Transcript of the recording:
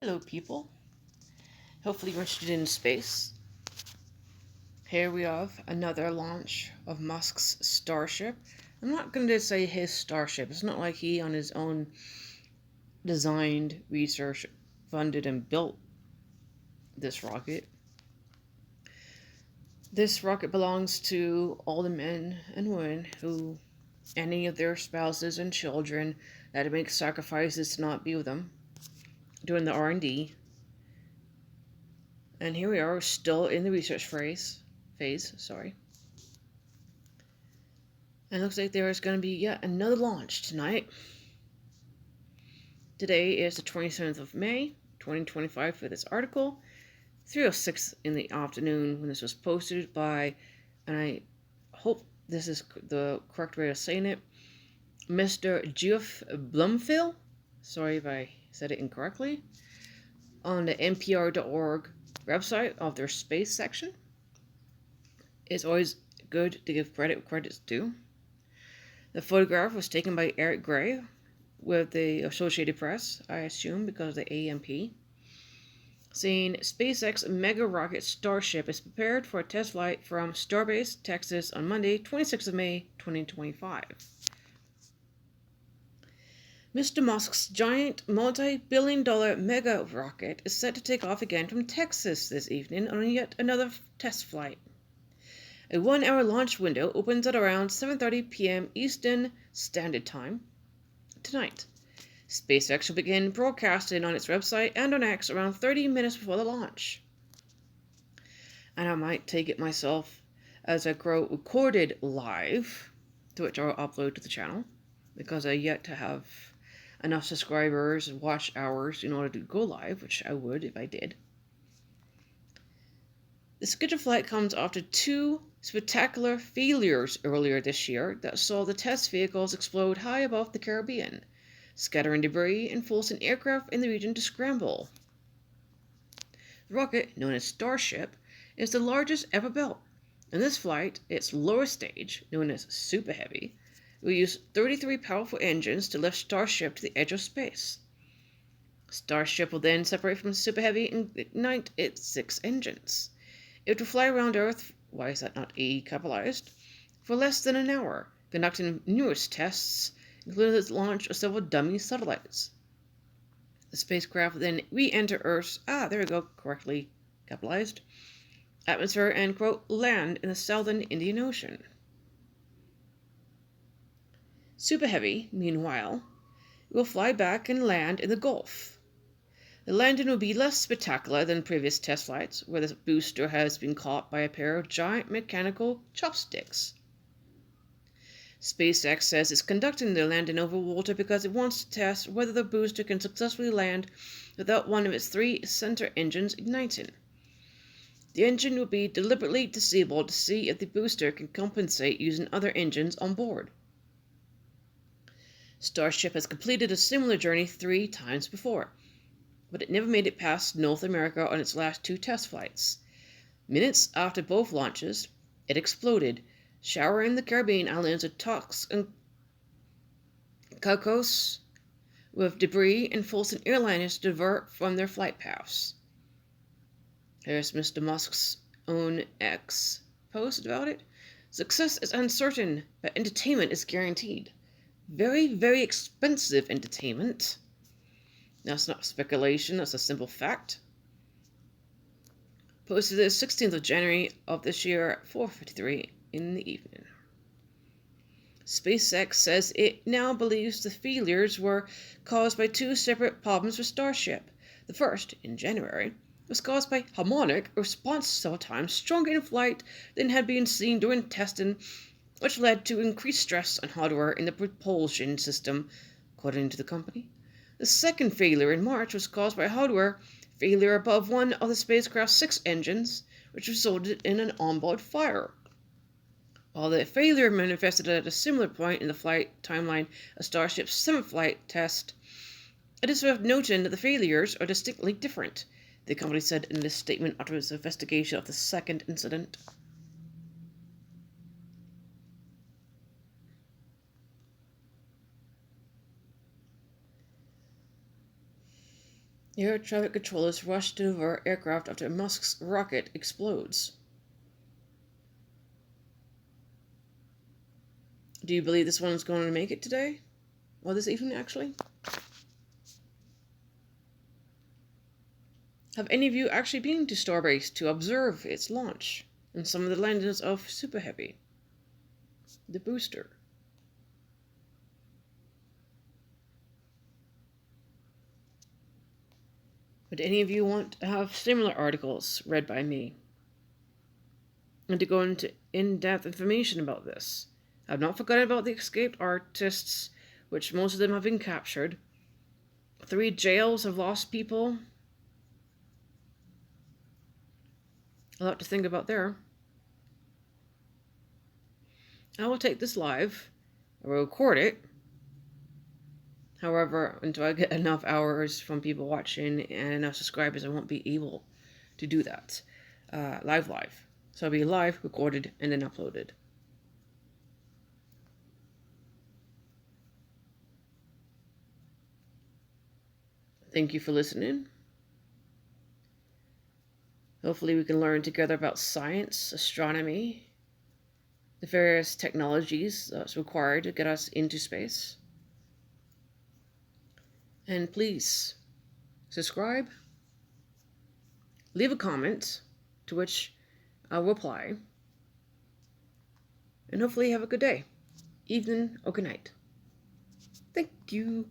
Hello, people. Hopefully, you're interested in space. Here we have another launch of Musk's Starship. I'm not going to say his Starship. It's not like he, on his own, designed, researched, funded, and built this rocket. This rocket belongs to all the men and women who, any of their spouses and children, that make sacrifices to not be with them during the R&D. And here we are, still in the research phase. And it looks like there is going to be yet another launch tonight. Today is the 27th of May, 2025 for this article. 3:06 in the afternoon when this was posted by, and I hope this is the correct way of saying it, Mr. Geoff Brumfiel. Sorry if I said it incorrectly. On the npr.org website of their space section. It's always good to give credit where credit's due. The photograph was taken by Eric Gray with the Associated Press, I assume because of the AMP, saying SpaceX mega rocket Starship is prepared for a test flight from Starbase, Texas on Monday, 26th of May, 2025. Mr. Musk's giant multi-billion-dollar mega rocket is set to take off again from Texas this evening on yet another test flight. A 1-hour launch window opens at around 7:30 p.m. Eastern Standard Time tonight. SpaceX will begin broadcasting on its website and on X around 30 minutes before the launch. And I might take it myself as a recorded live, to which I'll upload to the channel, because I yet to have enough subscribers and watch hours in order to go live, which I would if I did. The scheduled flight comes after two spectacular failures earlier this year that saw the test vehicles explode high above the Caribbean, scattering debris and forcing aircraft in the region to scramble. The rocket, known as Starship, is the largest ever built. In this flight, its lower stage, known as Super Heavy, will use 33 powerful engines to lift Starship to the edge of space. Starship will then separate from Super Heavy and ignite its 6 engines. It will fly around Earth, why is that not A capitalized, for less than an hour, conducting numerous tests, including the launch of several dummy satellites. The spacecraft will then re-enter Earth's, there we go, correctly capitalized, atmosphere and, quote, land in the southern Indian Ocean. Super Heavy, meanwhile, will fly back and land in the Gulf. The landing will be less spectacular than previous test flights, where the booster has been caught by a pair of giant mechanical chopsticks. SpaceX says it's conducting the landing over water because it wants to test whether the booster can successfully land without one of its 3 center engines igniting. The engine will be deliberately disabled to see if the booster can compensate using other engines on board. Starship has completed a similar journey 3 times before, but it never made it past North America on its last 2 test flights. Minutes after both launches, it exploded, showering the Caribbean islands of Turks and Caicos with debris and forcing airliners to divert from their flight paths. Here's Mr. Musk's own X post about it. Success is uncertain, but entertainment is guaranteed. Very, very expensive entertainment. That's not speculation, that's a simple fact. Posted the 16th of January of this year at 4:53 in the evening. SpaceX says it now believes the failures were caused by 2 separate problems with Starship. The first, in January, was caused by harmonic response several times stronger in flight than had been seen during testing, which led to increased stress on hardware in the propulsion system, according to the company. The second failure in March was caused by hardware failure above one of the spacecraft's 6 engines, which resulted in an onboard fire. While the failure manifested at a similar point in the flight timeline of Starship's 7th flight test, it is worth noting that the failures are distinctly different, the company said in a statement after its investigation of the second incident. Air traffic controllers rush to divert aircraft after Musk's rocket explodes. Do you believe this one's going to make it today? Or this evening, actually? Have any of you actually been to Starbase to observe its launch and some of the landings of Super Heavy, the booster? Would any of you want to have similar articles read by me and to go into in-depth information about this? I've not forgotten about the escaped artists, which most of them have been captured. 3 jails have lost people. A lot to think about there. I will take this live. I will record it. However, until I get enough hours from people watching and enough subscribers, I won't be able to do that live. So I'll be live, recorded, and then uploaded. Thank you for listening. Hopefully we can learn together about science, astronomy, the various technologies that's required to get us into space. And please, subscribe, leave a comment, to which I'll reply, and hopefully have a good day, evening, or good night. Thank you.